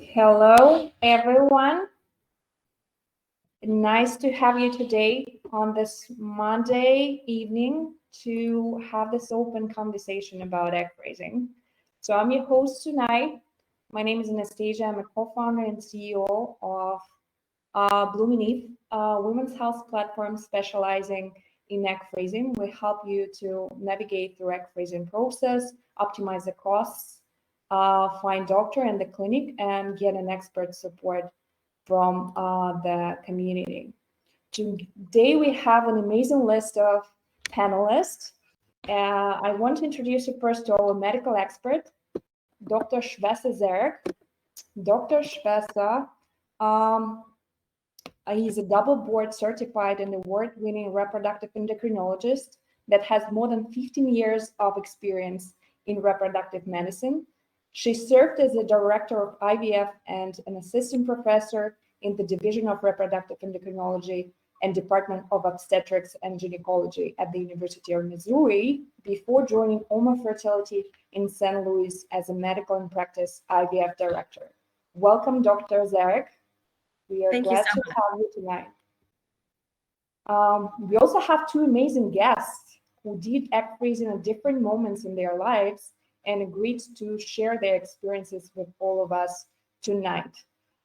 Hello, everyone. Nice to have you today on this Monday evening to have this open conversation about egg freezing. So, I'm your host tonight. My name is Anastasia. I'm a co founder and CEO of Blooming Eve, a women's health platform specializing in egg freezing. We help you to navigate through egg freezing process, optimize the costs, find doctor in the clinic, and get an expert support from the community. Today we have an amazing list of panelists. I want to introduce you first to our medical expert, Dr. Shvesa Zarek. Dr. Shvesa, um, he's a double board certified and award-winning reproductive endocrinologist that has more than 15 years of experience in reproductive medicine. She served as a director of IVF and an assistant professor in the Division of Reproductive Endocrinology and Department of Obstetrics and Gynecology at the University of Missouri before joining Oma Fertility in St. Louis as a medical and practice IVF director. Welcome, Dr. Zarek. We are Thank you glad so to much. have you tonight. We also have two amazing guests who did egg freezing at different moments in their lives and agreed to share their experiences with all of us tonight.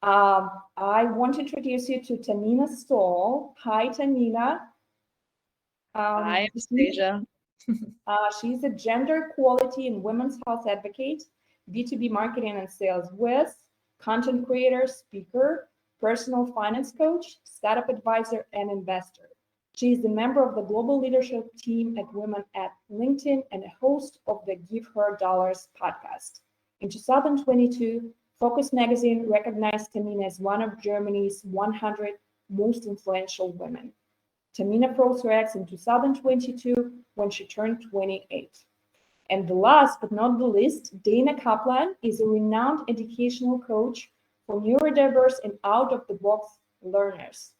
I want to introduce you to Tamina Stoll. Hi, Tamina. Hi, Anastasia. She's a gender equality and women's health advocate, B2B marketing and sales whiz, content creator, speaker, personal finance coach, startup advisor, and investor. She is a member of the global leadership team at Women at LinkedIn and a host of the Give Her Dollars podcast. In 2022, Focus magazine recognized Tamina as one of Germany's 100 most influential women. Tamina froze her eggs in 2022 when she turned 28. And the last but not the least, Dana Kaplan is a renowned educational coach for neurodiverse and out-of-the-box learners.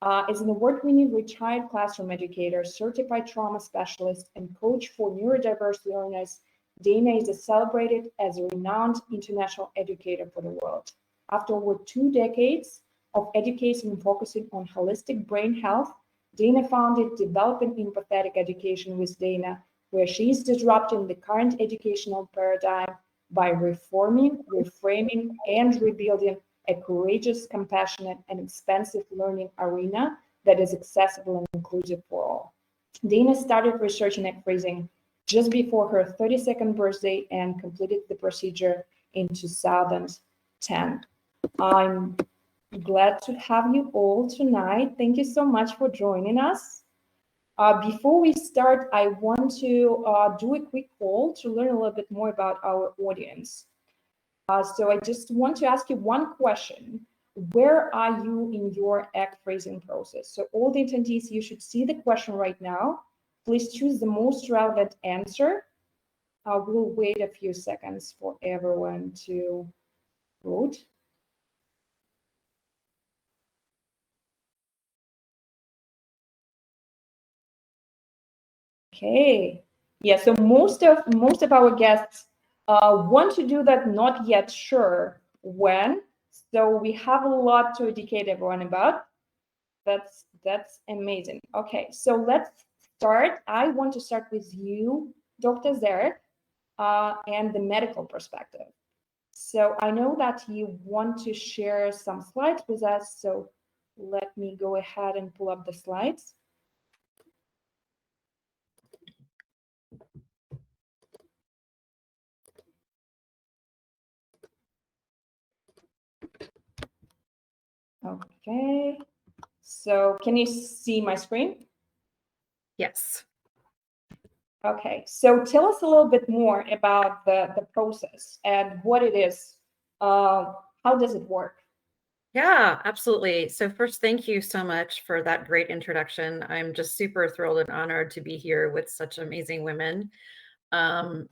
As an award-winning retired classroom educator, certified trauma specialist, and coach for neurodiverse learners, Dana is celebrated as a renowned international educator for the world. After over 2 decades of education and focusing on holistic brain health, Dana founded Developing Empathetic Education with Dana, where she is disrupting the current educational paradigm by reforming, reframing, and rebuilding a courageous, compassionate, and expansive learning arena that is accessible and inclusive for all. Dana started researching egg freezing just before her 32nd birthday and completed the procedure in 2010. I'm glad to have you all tonight. Thank you so much for joining us. Before we start, I want to do a quick poll to learn a little bit more about our audience. So I just want to ask you one question. Where are you in your egg freezing process? So all the attendees, you should see the question right now. Please choose the most relevant answer. We'll wait a few seconds for everyone to vote. Okay. Yeah, so most of our guests want to do that, not yet sure when. So we have a lot to educate everyone about. That's amazing. Okay, so let's start. I want to start with you, Dr. Zarek, and the medical perspective. So I know that you want to share some slides with us. So let me go ahead and pull up the slides. Okay. So can you see my screen? Yes. Okay, so tell us a little bit more about the process and what it is. How does it work? Yeah, absolutely. So first, thank you so much for that great introduction. I'm just super thrilled and honored to be here with such amazing women.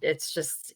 It's just,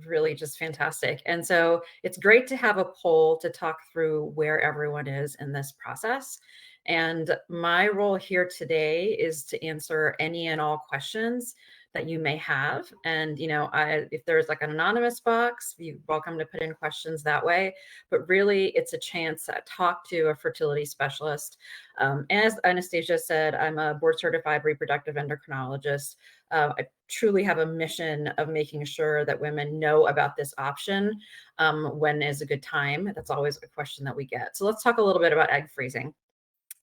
really just fantastic. And so it's great to have a poll to talk through where everyone is in this process. And my role here today is to answer any and all questions that you may have. And, if there's like an anonymous box, you're welcome to put in questions that way. But really, it's a chance to talk to a fertility specialist. As Anastasia said, I'm a board certified reproductive endocrinologist. I truly have a mission of making sure that women know about this option. When is a good time? That's always a question that we get. So let's talk a little bit about egg freezing.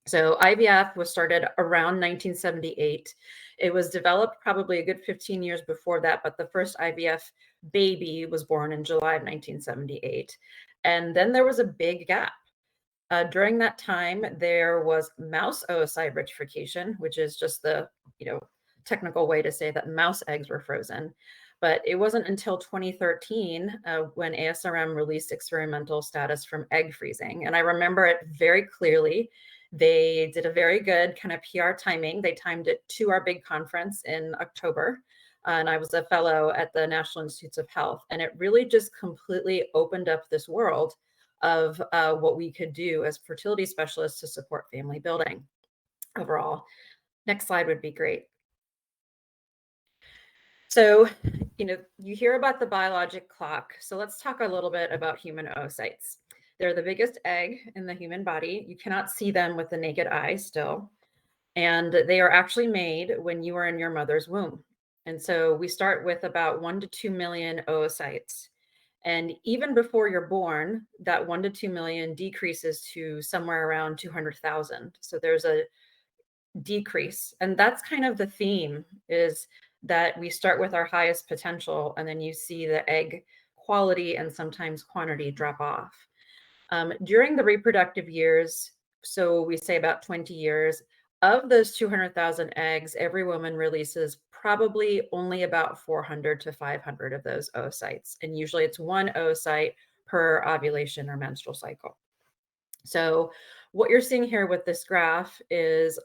So IVF was started around 1978. It was developed probably a good 15 years before that, but the first IVF baby was born in July of 1978. And then there was a big gap. During that time, there was mouse oocyte vitrification, which is just the technical way to say that mouse eggs were frozen. But it wasn't until 2013 when ASRM released experimental status from egg freezing. And I remember it very clearly. They did a very good kind of PR timing. They timed it to our big conference in October. And I was a fellow at the National Institutes of Health. And it really just completely opened up this world of what we could do as fertility specialists to support family building overall. Next slide would be great. So, you hear about the biologic clock. So let's talk a little bit about human oocytes. They're the biggest egg in the human body. You cannot see them with the naked eye still. And they are actually made when you are in your mother's womb. And so we start with about 1 to 2 million oocytes. And even before you're born, that 1 to 2 million decreases to somewhere around 200,000. So there's a decrease. And that's kind of the theme, is that we start with our highest potential, and then you see the egg quality and sometimes quantity drop off. During the reproductive years, so we say about 20 years, of those 200,000 eggs, every woman releases probably only about 400 to 500 of those oocytes. And usually it's one oocyte per ovulation or menstrual cycle. So what you're seeing here with this graph is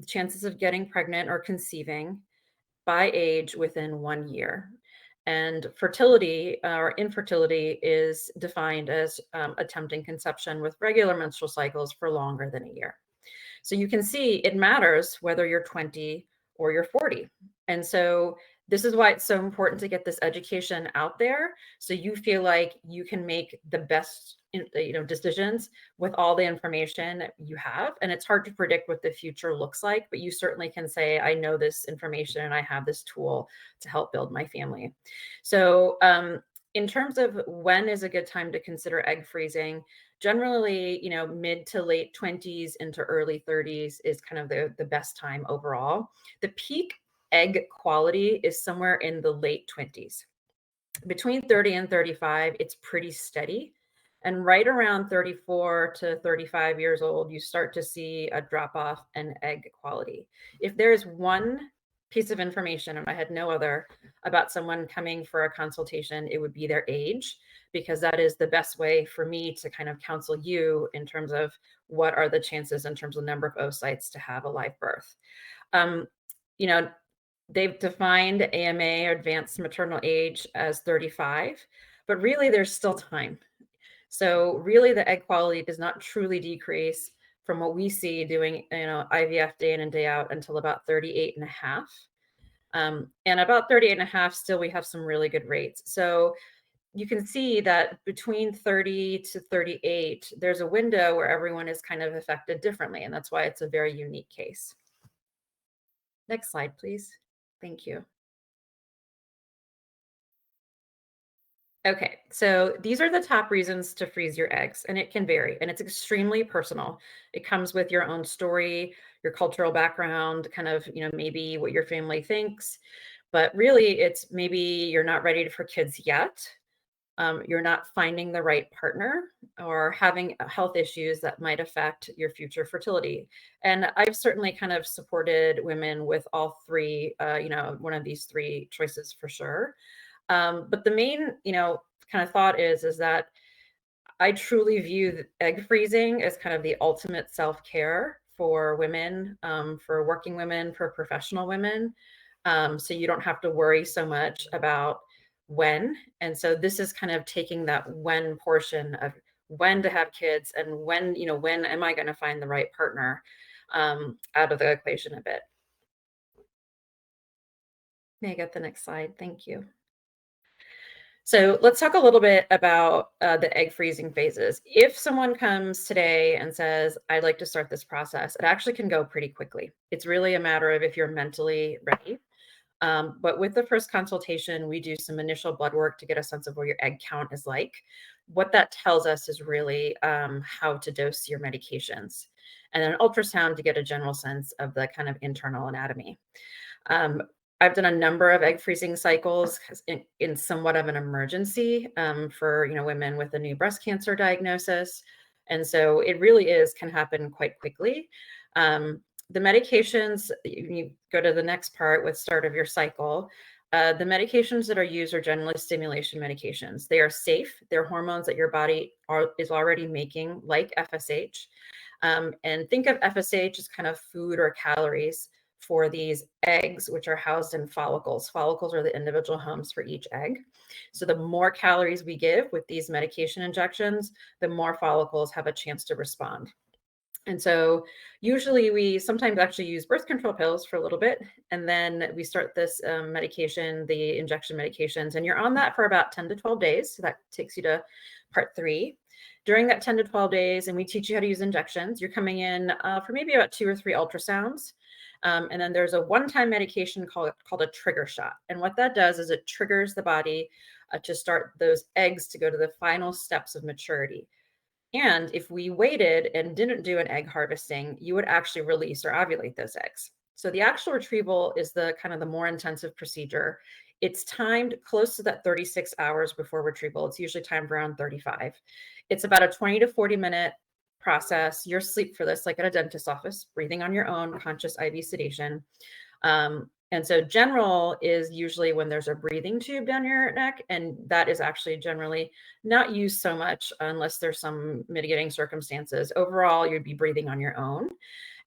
chances of getting pregnant or conceiving by age within 1 year. And fertility or infertility is defined as attempting conception with regular menstrual cycles for longer than a year. So you can see it matters whether you're 20 or you're 40. And so this is why it's so important to get this education out there, so you feel like you can make the best decisions with all the information you have. And it's hard to predict what the future looks like, but you certainly can say, I know this information and I have this tool to help build my family. So in terms of when is a good time to consider egg freezing, generally, mid to late 20s into early 30s is kind of the best time overall. The peak egg quality is somewhere in the late 20s. Between 30 and 35, it's pretty steady. And right around 34 to 35 years old, you start to see a drop off in egg quality. If there is one piece of information, and I had no other, about someone coming for a consultation, it would be their age, because that is the best way for me to kind of counsel you in terms of what are the chances in terms of number of oocytes to have a live birth. They've defined AMA, or advanced maternal age, as 35, but really there's still time. So really the egg quality does not truly decrease from what we see doing, IVF day in and day out, until about 38 and a half. And about 38 and a half, still we have some really good rates. So you can see that between 30 to 38, there's a window where everyone is kind of affected differently. And that's why it's a very unique case. Next slide, please. Thank you. Okay, so these are the top reasons to freeze your eggs, and it can vary, and it's extremely personal. It comes with your own story, your cultural background, kind of, maybe what your family thinks, but really it's maybe you're not ready for kids yet. You're not finding the right partner, or having health issues that might affect your future fertility. And I've certainly kind of supported women with all three, one of these three choices for sure. But the main, kind of thought is that I truly view egg freezing as kind of the ultimate self-care for women, for working women, for professional women. So you don't have to worry so much about when. And so this is kind of taking that when portion of when to have kids and when am I going to find the right partner, out of the equation a bit. May I get the next slide? Thank you. So let's talk a little bit about the egg freezing phases. If someone comes today and says, I'd like to start this process, it actually can go pretty quickly. It's really a matter of if you're mentally ready. But with the first consultation, we do some initial blood work to get a sense of what your egg count is like. What that tells us is really how to dose your medications, and then an ultrasound to get a general sense of the kind of internal anatomy. I've done a number of egg freezing cycles in somewhat of an emergency for women with a new breast cancer diagnosis, and so it really can happen quite quickly. The medications, you go to the next part with start of your cycle. The medications that are used are generally stimulation medications. They are safe. They're hormones that your body is already making, like FSH. And think of FSH as kind of food or calories for these eggs, which are housed in follicles. Follicles are the individual homes for each egg. So the more calories we give with these medication injections, the more follicles have a chance to respond. And so usually we sometimes actually use birth control pills for a little bit, and then we start this medication, the injection medications, and you're on that for about 10 to 12 days. So that takes you to part 3. During that 10 to 12 days, and we teach you how to use injections, you're coming in for maybe about 2 or 3 ultrasounds. And then there's a one-time medication called a trigger shot. And what that does is it triggers the body to start those eggs to go to the final steps of maturity. And if we waited and didn't do an egg harvesting, you would actually release or ovulate those eggs. So the actual retrieval is the kind of the more intensive procedure. It's timed close to that 36 hours before retrieval. It's usually timed around 35. It's about a 20 to 40 minute process. You're asleep for this, like at a dentist's office, breathing on your own, conscious IV sedation. And so general is usually when there's a breathing tube down your neck, and that is actually generally not used so much unless there's some mitigating circumstances. Overall, you'd be breathing on your own.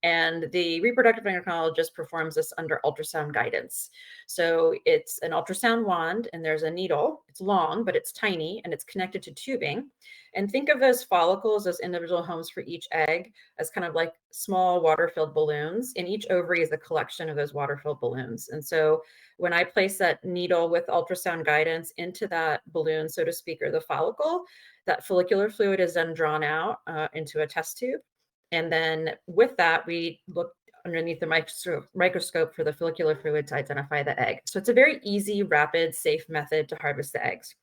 And the reproductive endocrinologist performs this under ultrasound guidance. So it's an ultrasound wand, and there's a needle. It's long, but it's tiny, and it's connected to tubing. And think of those follicles as individual homes for each egg as kind of like small water-filled balloons. And each ovary is a collection of those water-filled balloons. And so when I place that needle with ultrasound guidance into that balloon, so to speak, or the follicle, that follicular fluid is then drawn out into a test tube. And then with that, we look underneath the microscope for the follicular fluid to identify the egg. So it's a very easy, rapid, safe method to harvest the eggs.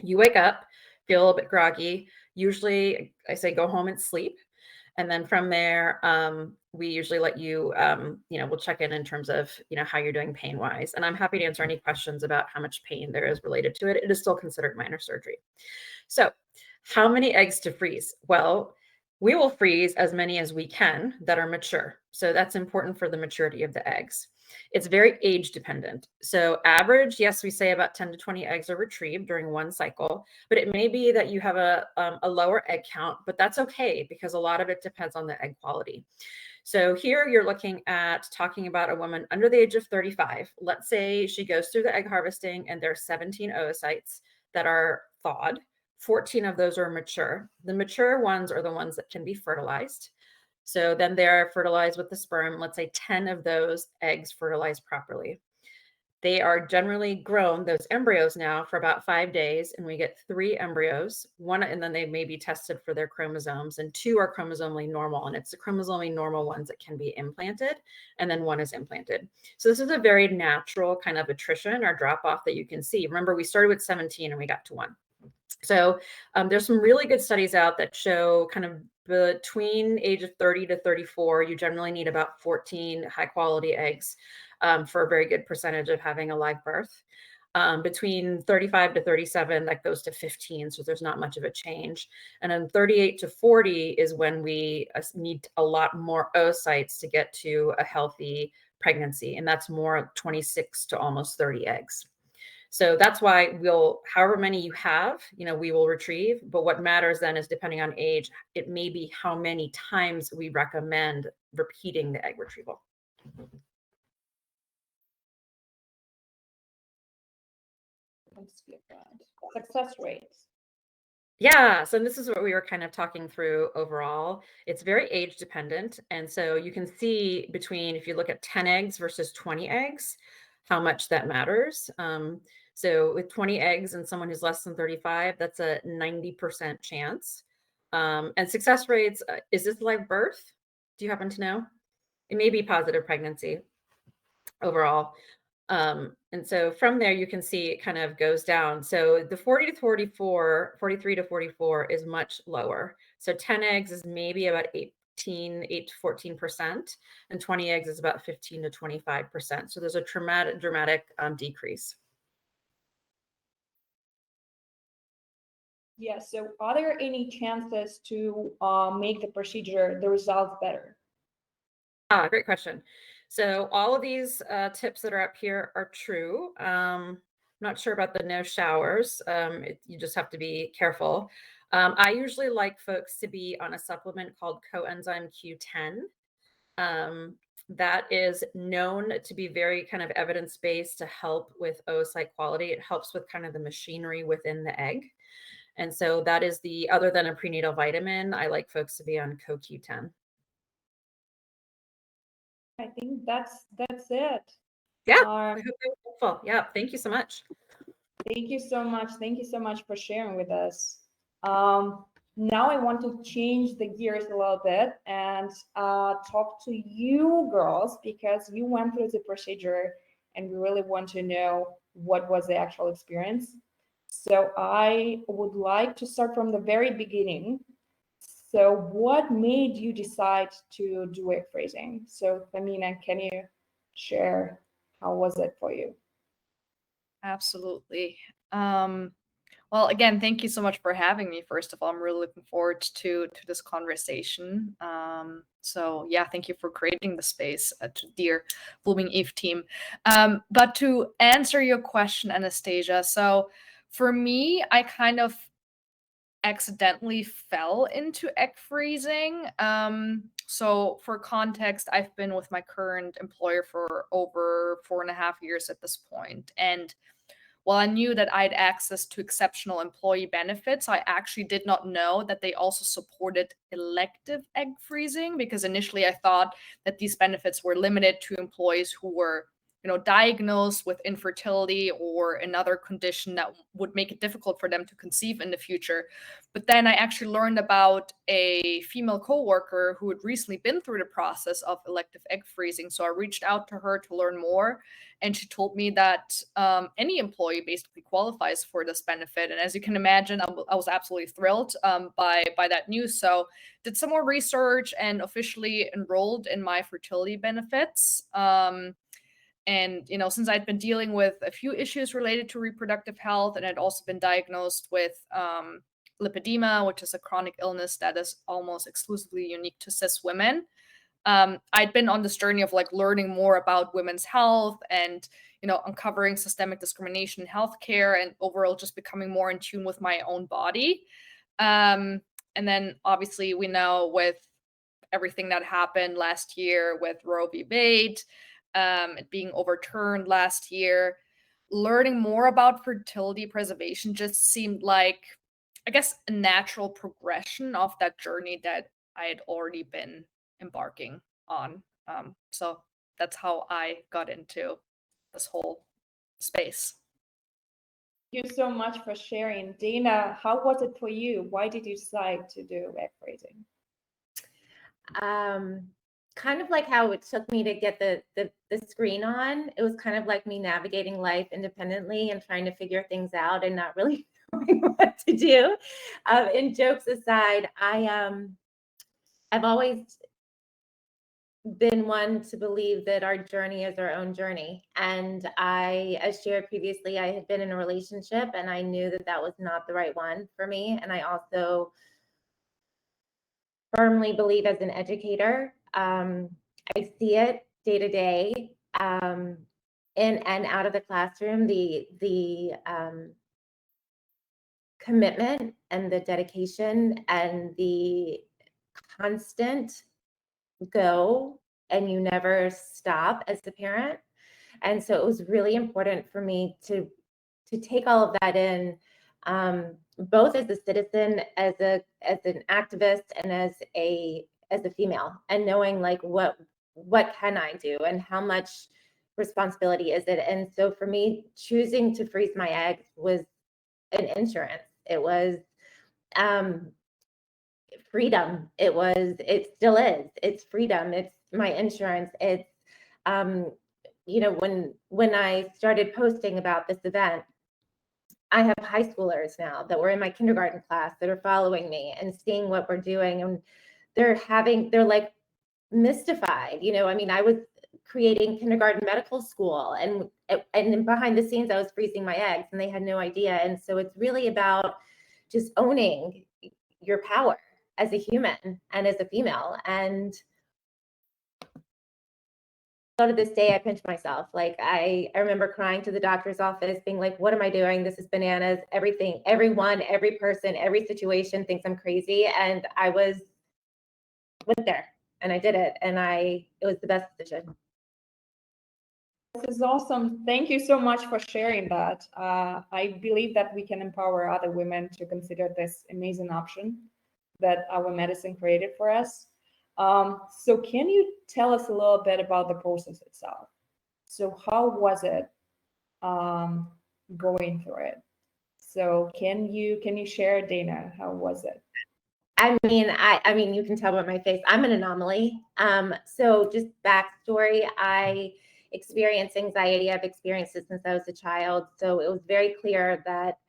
You wake up, feel a little bit groggy. Usually I say go home and sleep. And then from there, we usually let you, we'll check in terms of, how you're doing pain wise. And I'm happy to answer any questions about how much pain there is related to it. It is still considered minor surgery. So how many eggs to freeze? Well, we will freeze as many as we can that are mature. So that's important for the maturity of the eggs. It's very age dependent. So average, yes, we say about 10 to 20 eggs are retrieved during one cycle, but it may be that you have a lower egg count, but that's okay because a lot of it depends on the egg quality. So here you're looking at talking about a woman under the age of 35. Let's say she goes through the egg harvesting and there's 17 oocytes that are thawed. 14 of those are mature. The mature ones are the ones that can be fertilized. So then they're fertilized with the sperm. Let's say 10 of those eggs fertilized properly. They are generally grown, those embryos now, for about 5 days, and we get 3 embryos. One, and then they may be tested for their chromosomes, and 2 are chromosomally normal, and it's the chromosomally normal ones that can be implanted, and then 1 is implanted. So this is a very natural kind of attrition or drop off that you can see. Remember, we started with 17 and we got to 1. So there's some really good studies out that show kind of between age of 30 to 34, you generally need about 14 high quality eggs for a very good percentage of having a live birth. Between 35 to 37, that goes to 15. So there's not much of a change. And then 38 to 40 is when we need a lot more oocytes to get to a healthy pregnancy. And that's more 26 to almost 30 eggs. So that's why however many you have, we will retrieve. But what matters then is, depending on age, it may be how many times we recommend repeating the egg retrieval. Success rates. Yeah, so this is what we were kind of talking through overall. It's very age dependent. And so you can see between, if you look at 10 eggs versus 20 eggs, how much that matters. So with 20 eggs in someone who's less than 35, that's a 90% chance. And success rates, is this live birth? Do you happen to know? It may be positive pregnancy overall. And so from there, you can see it kind of goes down. So the 40 to 44, 43 to 44 is much lower. So 10 eggs is maybe about 8 to 14%, and 20 eggs is about 15 to 25%. So there's a dramatic decrease. Yeah, so are there any chances to make the procedure, the results better? Great question. So all of these tips that are up here are true. I'm not sure about the no showers. You just have to be careful. I usually like folks to be on a supplement called coenzyme Q10. That is known to be very kind of evidence-based to help with oocyte quality. It helps with kind of the machinery within the egg. And so that is other than a prenatal vitamin, I like folks to be on CoQ10. I think that's it. Yeah, I hope that was helpful. Yeah, thank you so much. Thank you so much. Thank you so much for sharing with us. Now I want to change the gears a little bit and talk to you girls, because you went through the procedure and we really want to know what was the actual experience. So I would like to start from the very beginning. So what made you decide to do egg freezing? So Femina, can you share how was it for you? Absolutely. Well, again, thank you so much for having me. First of all, I'm really looking forward to this conversation. So yeah, thank you for creating the space, to dear Blooming Eve team. But to answer your question, Anastasia, so for me, I kind of accidentally fell into egg freezing. So for context, I've been with my current employer for over 4.5 years at this point, and while I knew that I had access to exceptional employee benefits, I actually did not know that they also supported elective egg freezing, because initially I thought that these benefits were limited to employees who were, diagnosed with infertility or another condition that would make it difficult for them to conceive in the future. But then I actually learned about a female coworker who had recently been through the process of elective egg freezing. So I reached out to her to learn more, and she told me that any employee basically qualifies for this benefit. And as you can imagine, I was absolutely thrilled by that news. So did some more research and officially enrolled in my fertility benefits. And, since I'd been dealing with a few issues related to reproductive health, and I'd also been diagnosed with lipedema, which is a chronic illness that is almost exclusively unique to cis women, I'd been on this journey of learning more about women's health and, uncovering systemic discrimination in healthcare, and overall just becoming more in tune with my own body. And then obviously we know with everything that happened last year with Roe v. Wade, it being overturned last year, learning more about fertility preservation just seemed like, I guess, a natural progression of that journey that I had already been embarking on. So that's how I got into this whole space. Thank you so much for sharing. Dana, how was it for you? Why did you decide to do egg freezing? Kind of like how it took me to get the screen on. It was kind of like me navigating life independently and trying to figure things out and not really knowing what to do. And jokes aside, I've always been one to believe that our journey is our own journey. And as shared previously, I had been in a relationship and I knew that that was not the right one for me. And I also firmly believe, as an educator, I see it day to day, in and out of the classroom, the commitment and the dedication and the constant go, and you never stop as a parent. And so it was really important for me to take all of that in, both as a citizen, as an activist, and as a female, and knowing what can I do and how much responsibility is it? And so for me, choosing to freeze my eggs was an insurance. It was freedom. It still is. It's freedom. It's my insurance. It's, when I started posting about this event, I have high schoolers now that were in my kindergarten class that are following me and seeing what we're doing. And they're like mystified. I was creating kindergarten medical school, and behind the scenes, I was freezing my eggs and they had no idea. And so it's really about just owning your power as a human and as a female. And to this day, I pinch myself. Like I remember crying to the doctor's office, being like, what am I doing? This is bananas. Everything, everyone, every person, every situation thinks I'm crazy. And I went there and I did it. And it was the best decision. This is awesome. Thank you so much for sharing that. I believe that we can empower other women to consider this amazing option that our medicine created for us. So can you tell us a little bit about the process itself? So how was it going through it? So can you share, Dana, how was it? I mean, you can tell by my face, I'm an anomaly. So just backstory, I experience anxiety. I've experienced it since I was a child. So it was very clear that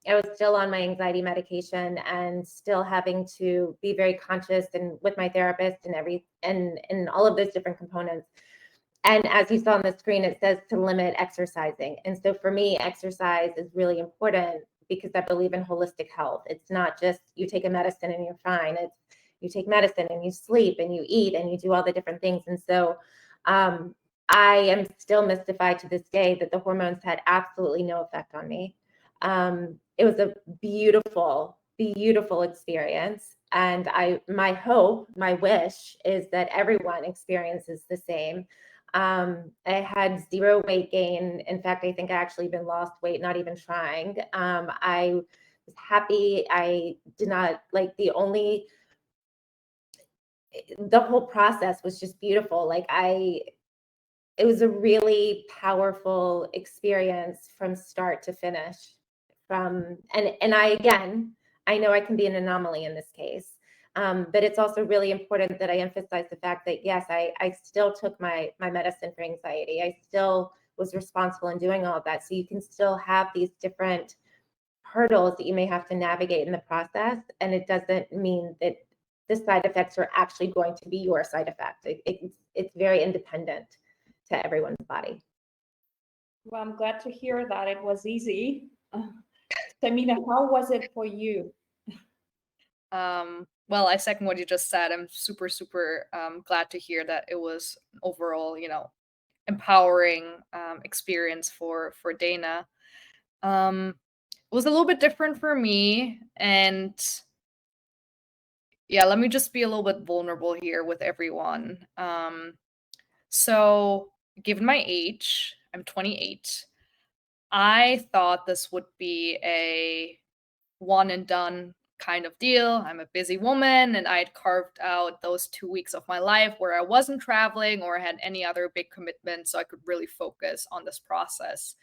I was still on my anxiety medication and still having to be very conscious and with my therapist and all of those different components. And as you saw on the screen, it says to limit exercising. And so for me, exercise is really important because I believe in holistic health. It's not just you take a medicine and you're fine. It's you take medicine and you sleep and you eat and you do all the different things. And so I am still mystified to this day that the hormones had absolutely no effect on me. It was a beautiful, beautiful experience. And my wish is that everyone experiences the same. I had zero weight gain. In fact, I think I actually even lost weight, not even trying. I was happy. I did not the whole process was just beautiful. It was a really powerful experience from start to finish. I know I can be an anomaly in this case. But it's also really important that I emphasize the fact that, yes, I still took my medicine for anxiety. I still was responsible in doing all of that. So you can still have these different hurdles that you may have to navigate in the process. And it doesn't mean that the side effects are actually going to be your side effect. It's very independent to everyone's body. Well, I'm glad to hear that it was easy. Tamina, how was it for you? Well, I second what you just said. I'm super, super glad to hear that it was an overall, empowering experience for Dana. It was a little bit different for me, and yeah, let me just be a little bit vulnerable here with everyone. So, given my age, I'm 28. I thought this would be a one and done kind of deal. I'm a busy woman, and I had carved out those 2 weeks of my life where I wasn't traveling or had any other big commitment, so I could really focus on this process.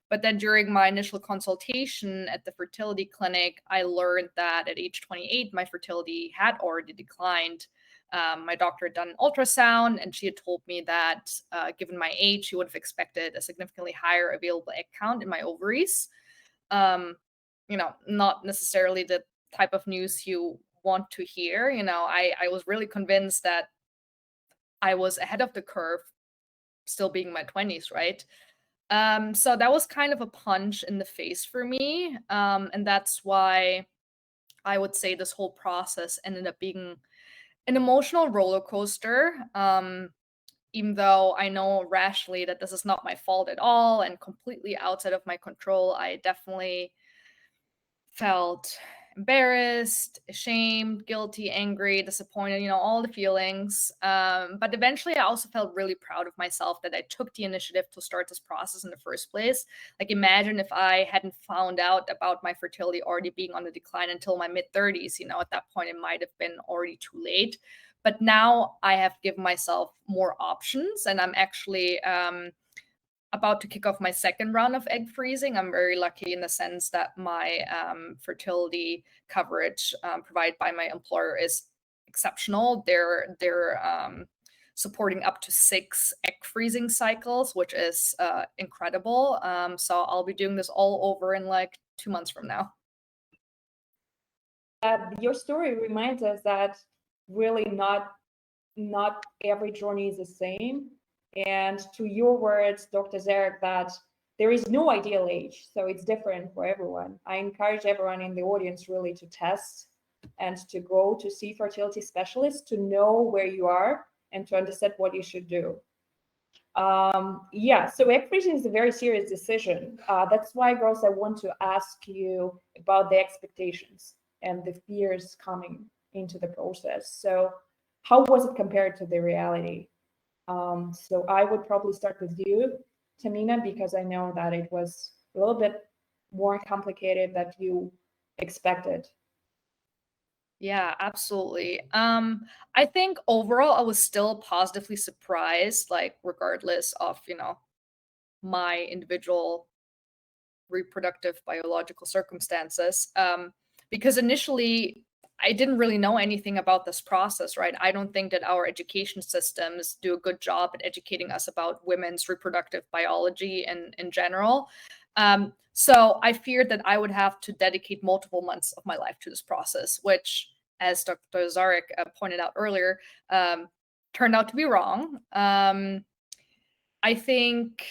But then during my initial consultation at the fertility clinic, I learned that at age 28, my fertility had already declined. My doctor had done an ultrasound, and she had told me that given my age, she would have expected a significantly higher available egg count in my ovaries. Not necessarily the type of news you want to hear. I was really convinced that I was ahead of the curve, still being in my 20s, right? So that was kind of a punch in the face for me. And that's why I would say this whole process ended up being an emotional roller coaster. Even though I know rationally that this is not my fault at all and completely outside of my control, I definitely felt embarrassed, ashamed, guilty, angry, disappointed, all the feelings. But eventually I also felt really proud of myself that I took the initiative to start this process in the first place. Like, imagine if I hadn't found out about my fertility already being on the decline until my mid-30s. At that point it might have been already too late. But now I have given myself more options, and I'm actually about to kick off my second round of egg freezing. I'm very lucky in the sense that my fertility coverage provided by my employer is exceptional. They're supporting up to 6 egg freezing cycles, which is incredible. So I'll be doing this all over in like 2 months from now. Your story reminds us that really not every journey is the same. And to your words, Dr. Zarek, that there is no ideal age, so it's different for everyone. I encourage everyone in the audience really to test and to go to see fertility specialists to know where you are and to understand what you should do. Yeah, so egg freezing is a very serious decision. That's why, girls, I want to ask you about the expectations and the fears coming into the process. So how was it compared to the reality? So I would probably start with you, Tamina, because I know that it was a little bit more complicated than you expected. Yeah, absolutely. I think overall I was still positively surprised, like regardless of, my individual reproductive biological circumstances. Because initially I didn't really know anything about this process, right? I don't think that our education systems do a good job at educating us about women's reproductive biology in general. So I feared that I would have to dedicate multiple months of my life to this process, which, as Dr. Zarek pointed out earlier, turned out to be wrong. I think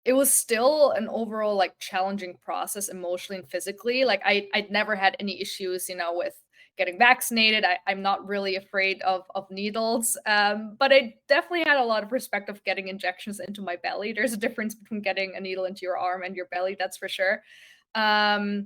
it was still an overall like challenging process emotionally and physically. Like I'd never had any issues, with getting vaccinated. I'm not really afraid of needles. But I definitely had a lot of respect of getting injections into my belly. There's a difference between getting a needle into your arm and your belly, that's for sure. But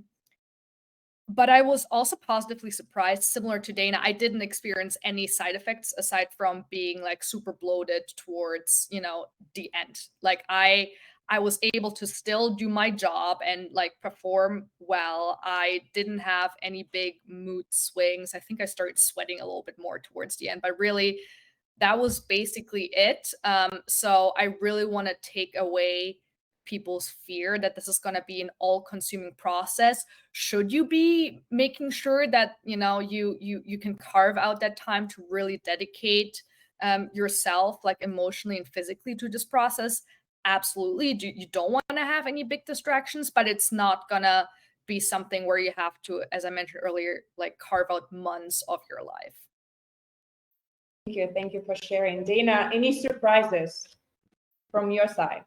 I was also positively surprised, similar to Dana. I didn't experience any side effects aside from being like super bloated towards, the end. Like I was able to still do my job and like perform well. I didn't have any big mood swings. I think I started sweating a little bit more towards the end, but really that was basically it. So I really want to take away people's fear that this is going to be an all-consuming process. Should you be making sure that you can carve out that time to really dedicate yourself like emotionally and physically to this process? Absolutely. You don't want to have any big distractions, but it's not gonna be something where you have to, as I mentioned earlier, like carve out months of your life. Thank you for sharing. Dana, any surprises from your side?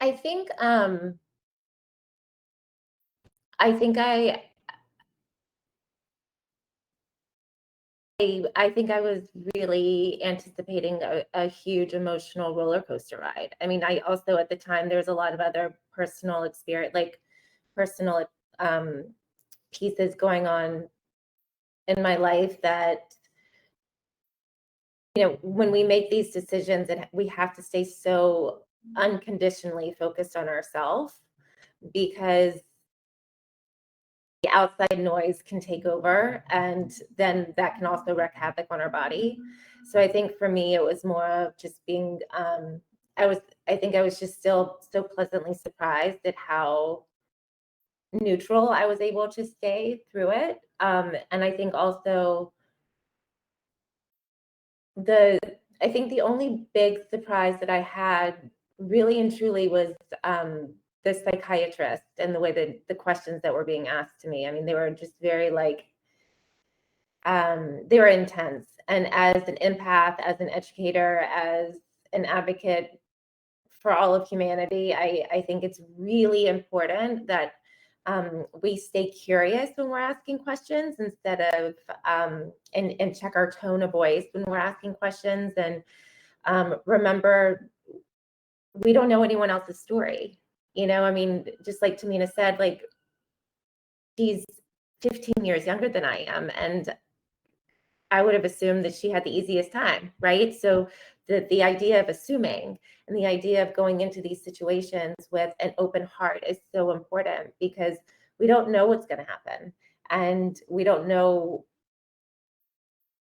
I think I think I was really anticipating a huge emotional roller coaster ride. I mean, I also at the time there's a lot of other personal experience, like personal pieces going on in my life that when we make these decisions, and we have to stay so unconditionally focused on ourselves, because the outside noise can take over, and then that can also wreak havoc on our body. So I think for me, it was more of just being, I think I was just still so pleasantly surprised at how neutral I was able to stay through it. And I think also I think the only big surprise that I had really and truly was the psychiatrist and the way that the questions that were being asked to me. I mean, they were just very they were intense. And as an empath, as an educator, as an advocate for all of humanity, I think it's really important that we stay curious when we're asking questions, instead of and check our tone of voice when we're asking questions, and remember, we don't know anyone else's story. I mean, just like Tamina said, like, she's 15 years younger than I am, and I would have assumed that she had the easiest time, right? So the idea of assuming and the idea of going into these situations with an open heart is so important, because we don't know what's going to happen, and we don't know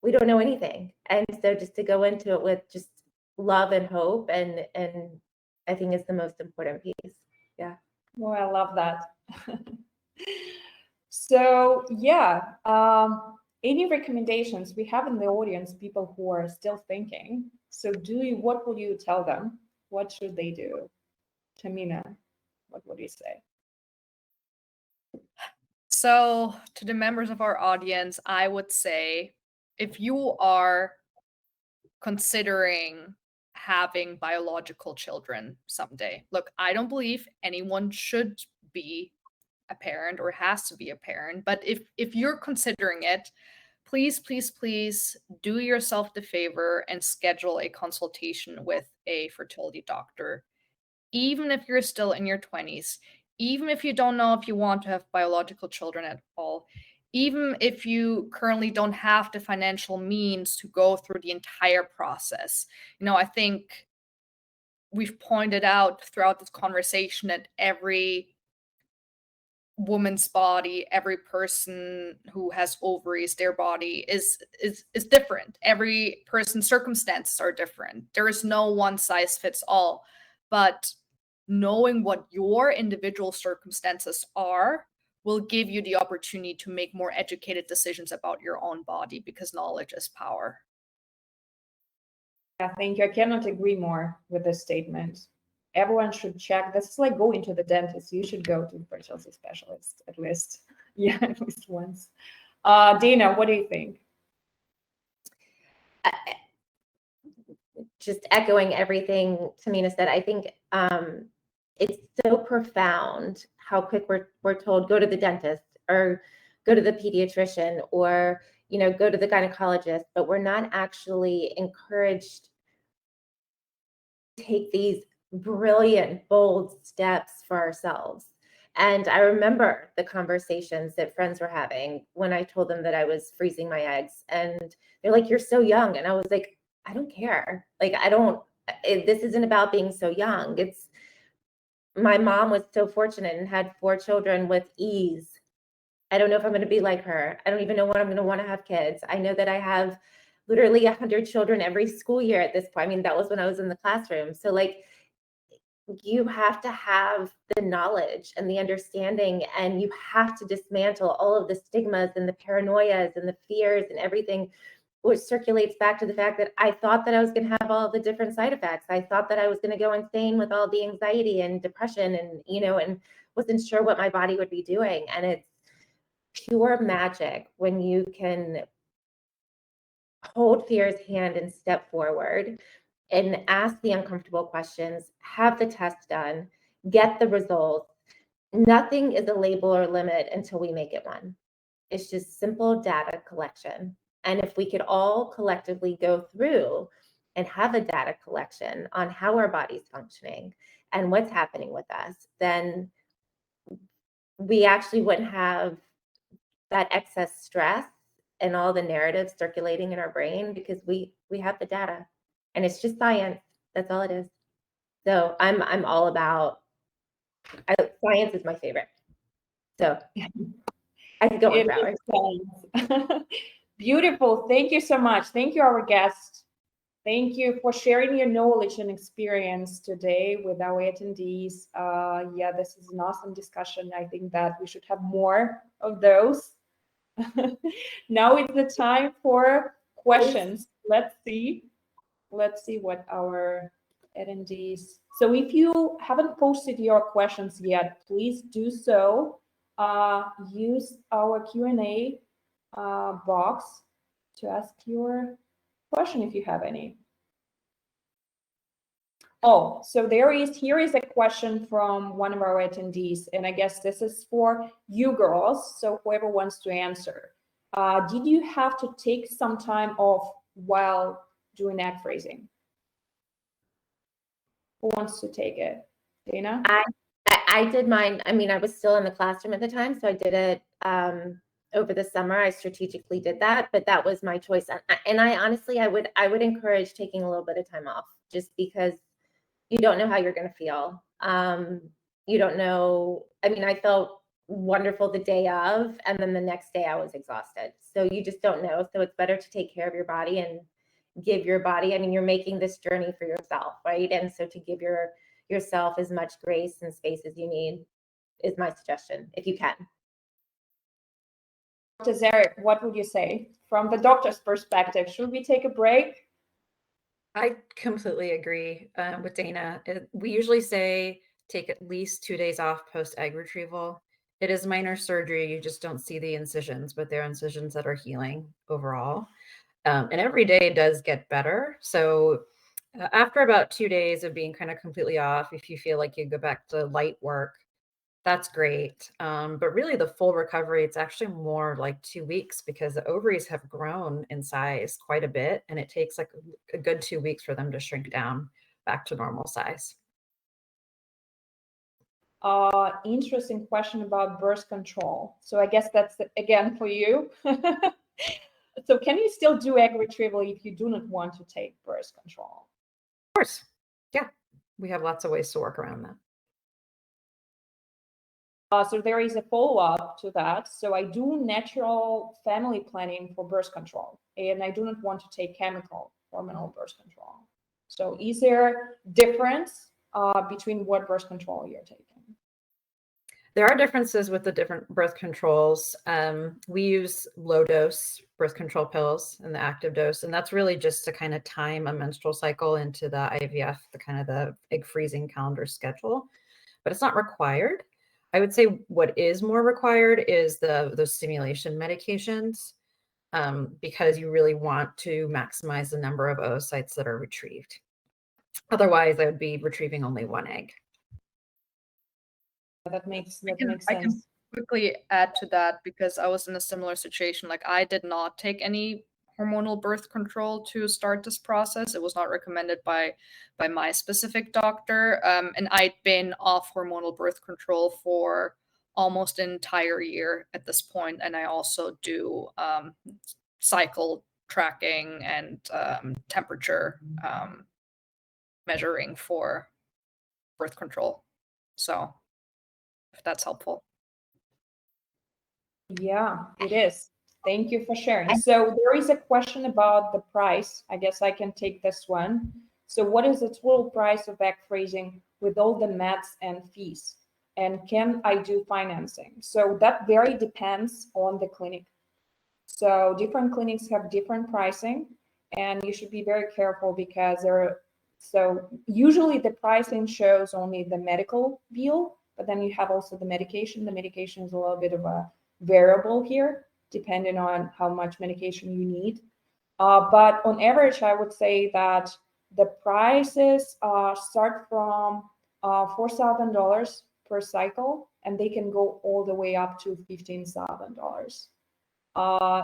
anything. And so just to go into it with just love and hope, and I think is the most important piece. Yeah. Oh, I love that. So yeah, any recommendations we have in the audience, people who are still thinking. So what will you tell them? What should they do? Tamina, what would you say? So, to the members of our audience, I would say if you are considering having biological children someday, look, I don't believe anyone should be a parent or has to be a parent, but if you're considering it, please do yourself the favor and schedule a consultation with a fertility doctor, even if you're still in your 20s, even if you don't know if you want to have biological children at all, even if you currently don't have the financial means to go through the entire process. I think we've pointed out throughout this conversation that every woman's body, every person who has ovaries, their body is different. Every person's circumstances are different. There is no one size fits all. But knowing what your individual circumstances are will give you the opportunity to make more educated decisions about your own body, because knowledge is power. I think I cannot agree more with this statement. Everyone should check. This is like going to the dentist. You should go to the fertility specialist at least. Yeah, at least once. Dana, what do you think? Just echoing everything Tamina said, I think it's so profound how quick we're told go to the dentist or go to the pediatrician or go to the gynecologist, but we're not actually encouraged to take these brilliant, bold steps for ourselves. And I remember the conversations that friends were having when I told them that I was freezing my eggs, and they're like, "You're so young," and I was like, I don't care. Like, this isn't about being so young. It's, my mom was so fortunate and had 4 children with ease. I don't know if I'm going to be like her. I don't even know when I'm going to want to have kids. I know that I have literally 100 children every school year at this point. I mean, that was when I was in the classroom. So like, you have to have the knowledge and the understanding, and you have to dismantle all of the stigmas and the paranoias and the fears and everything, which circulates back to the fact that I thought that I was going to have all the different side effects. I thought that I was going to go insane with all the anxiety and depression and, and wasn't sure what my body would be doing. And it's pure magic when you can hold fear's hand and step forward and ask the uncomfortable questions, have the test done, get the results. Nothing is a label or limit until we make it one. It's just simple data collection. And if we could all collectively go through and have a data collection on how our body's functioning and what's happening with us, then we actually wouldn't have that excess stress and all the narratives circulating in our brain, because we have the data, and it's just science. That's all it is. So I'm all about, science is my favorite. So I could go on for hours. Beautiful. Thank you so much. Thank you, our guest. Thank you for sharing your knowledge and experience today with our attendees. Yeah, this is an awesome discussion. I think that we should have more of those. Now it's the time for questions. Let's see what our attendees. So if you haven't posted your questions yet, please do so. Use our Q&A box to ask your question if you have any. Oh, so here is a question from one of our attendees, and I guess this is for you girls, so whoever wants to answer. Did you have to take some time off while doing egg freezing? Who wants to take it? Dana? I did mine. I mean, I was still in the classroom at the time, so I did it over the summer. I strategically did that, but that was my choice. And I honestly, I would encourage taking a little bit of time off, just because you don't know how you're going to feel. You don't know. I mean, I felt wonderful the day of, and then the next day I was exhausted. So you just don't know. So it's better to take care of your body give your body, I mean, you're making this journey for yourself, right? And so to give yourself as much grace and space as you need is my suggestion, if you can. Dr. Zarek, what would you say from the doctor's perspective? Should we take a break? I completely agree with Dana. We usually say take at least 2 days off post egg retrieval. It is minor surgery. You just don't see the incisions, but they're incisions that are healing overall. And every day does get better. So after about 2 days of being kind of completely off, if you feel like you go back to light work, that's great. But really the full recovery, it's actually more like 2 weeks because the ovaries have grown in size quite a bit. And it takes like a good 2 weeks for them to shrink down back to normal size. Interesting question about birth control. So I guess that's again for you. So can you still do egg retrieval if you do not want to take birth control? Of course. Yeah. We have lots of ways to work around that. So there is a follow-up to that. So I do natural family planning for birth control, and I do not want to take chemical hormonal birth control. So is there difference between what birth control you're taking? There are differences with the different birth controls. We use low dose birth control pills and the active dose, and that's really just to kind of time a menstrual cycle into the IVF, the kind of the egg freezing calendar schedule, but it's not required. I would say what is more required is those stimulation medications, because you really want to maximize the number of oocytes that are retrieved. Otherwise, I would be retrieving only one egg. That makes I can sense. quickly add to that because I was in a similar situation. Like I did not take any hormonal birth control to start this process. It was not recommended by my specific doctor. And I'd been off hormonal birth control for almost an entire year at this point. And I also do cycle tracking and temperature measuring for birth control. So if that's helpful. Yeah, it is. Thank you for sharing. So there is a question about the price. I guess I can take this one. So what is the total price of egg freezing with all the meds and fees? And can I do financing? So that very depends on the clinic. So different clinics have different pricing, and you should be very careful because so usually the pricing shows only the medical bill, but then you have also the medication. The medication is a little bit of a variable here, depending on how much medication you need. But on average, I would say that the prices start from $4,000 per cycle, and they can go all the way up to $15,000.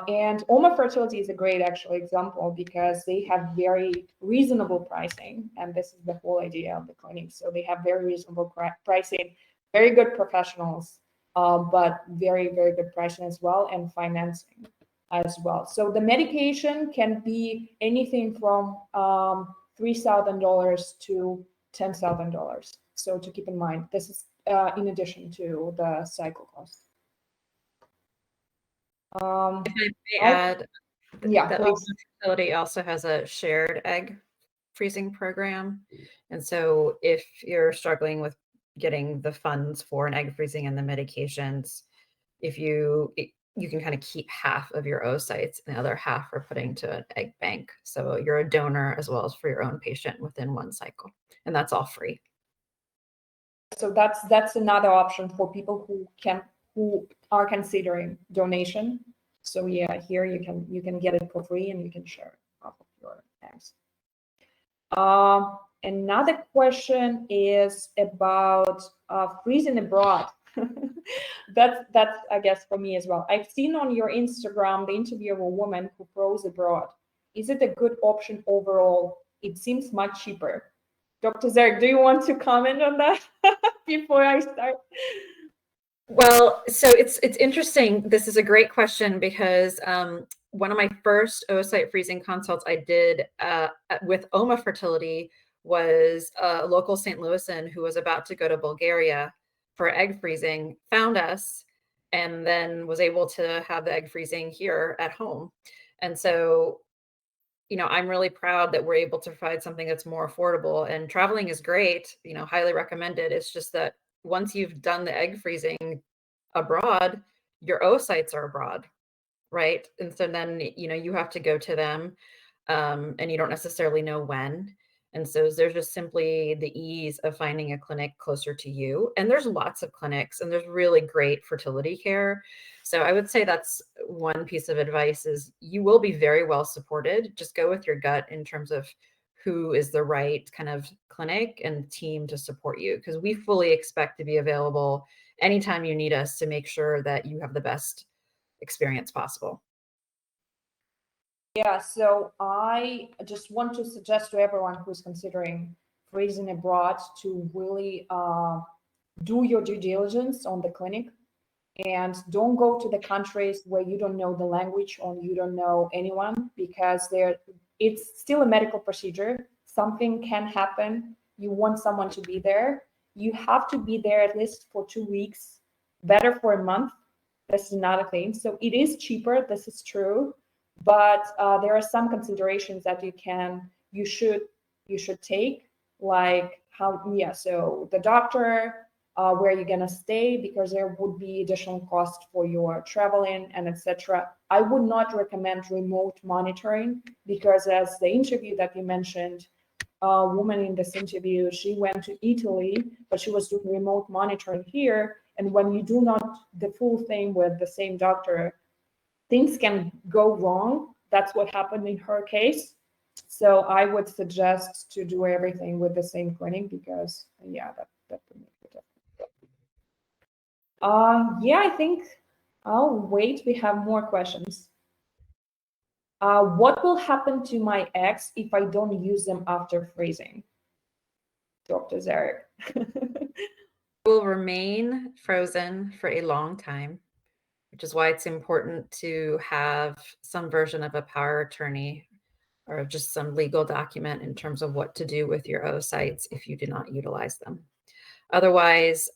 And Oma Fertility is a great actual example because they have very reasonable pricing, and this is the whole idea of the clinic. So they have very reasonable pricing, very good professionals, but very, very good pricing as well, and financing as well. So the medication can be anything from $3,000 to $10,000. So to keep in mind, this is in addition to the cycle cost. If I may add, Yeah, the please. facility also has a shared egg freezing program. And so if you're struggling with getting the funds for an egg freezing and the medications, you can kind of keep half of your oocytes and the other half are putting to an egg bank. So you're a donor as well as for your own patient within one cycle. And that's all free. So that's another option for people who are considering donation. So yeah, here you can get it for free and you can share it off of your eggs. Another question is about freezing abroad. That's I guess for me as well. I've seen on your Instagram the interview of a woman who froze abroad. Is it a good option overall? It seems much cheaper. Dr. Zarek, do you want to comment on that before I start? Well, so it's interesting. This is a great question because one of my first oocyte freezing consults I did with Oma Fertility was a local St. Louisan who was about to go to Bulgaria for egg freezing, found us, and then was able to have the egg freezing here at home. And so I'm really proud that we're able to provide something that's more affordable, and traveling is great, highly recommended. It's just that once you've done the egg freezing abroad, your oocytes are abroad, right? And so then, you have to go to them, and you don't necessarily know when. And so there's just simply the ease of finding a clinic closer to you. And there's lots of clinics, and there's really great fertility care. So I would say that's one piece of advice, is you will be very well supported. Just go with your gut in terms of who is the right kind of clinic and team to support you, because we fully expect to be available anytime you need us to make sure that you have the best experience possible. Yeah, so I just want to suggest to everyone who's considering freezing abroad to really do your due diligence on the clinic, and don't go to the countries where you don't know the language or you don't know anyone, because it's still a medical procedure. Something can happen. You want someone to be there. You have to be there at least for 2 weeks, better for a month. This is another thing. So it is cheaper, this is true, but there are some considerations that you should take, like so the doctor, where you're gonna stay, because there would be additional cost for your traveling and etc. I would not recommend remote monitoring, because as the interview that you mentioned, a woman in this interview, she went to Italy, but she was doing remote monitoring here. And when you do not the full thing with the same doctor, things can go wrong. That's what happened in her case. So I would suggest to do everything with the same clinic, because that would make a difference. I think I'll wait. We have more questions. What will happen to my eggs if I don't use them after freezing? Dr. Zarek. Will remain frozen for a long time, which is why it's important to have some version of a power of attorney or just some legal document in terms of what to do with your oocytes if you do not utilize them. Otherwise,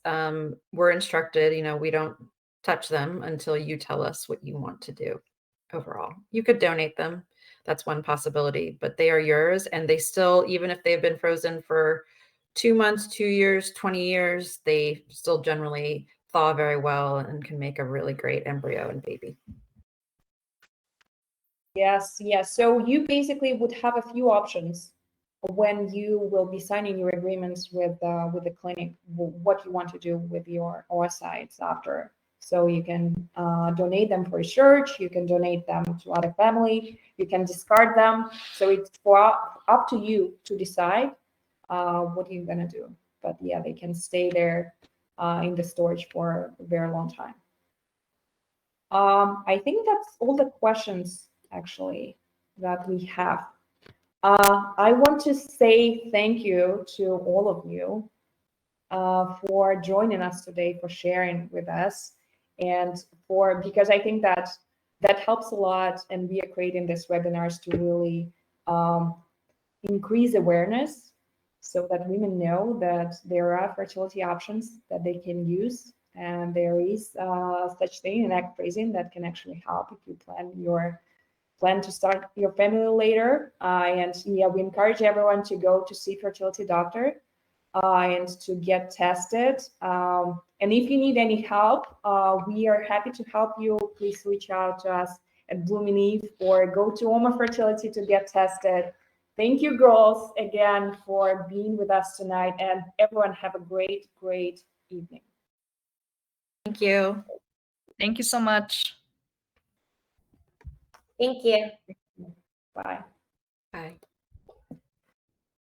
we're instructed, we don't touch them until you tell us what you want to do overall. You could donate them. That's one possibility, but they are yours, and they still, even if they've been frozen for 2 months, 2 years, 20 years, they still generally thaw very well and can make a really great embryo and baby. Yes. So you basically would have a few options when you will be signing your agreements with the clinic, what you want to do with your oocytes after. So you can donate them for research, you can donate them to other family, you can discard them. So it's up to you to decide what you're gonna do. But yeah, they can stay there in the storage for a very long time. I think that's all the questions actually that we have. I want to say thank you to all of you for joining us today, for sharing with us, and because I think that helps a lot, and we are creating these webinars to really increase awareness, so that women know that there are fertility options that they can use, and there is such thing in egg freezing that can actually help if you plan to start your family later. And we encourage everyone to go to see fertility doctor and to get tested. And if you need any help, we are happy to help you. Please reach out to us at Blooming Eve, or go to Oma Fertility to get tested. Thank you, girls, again for being with us tonight, and everyone have a great, great evening. Thank you. Thank you so much. Thank you. Bye.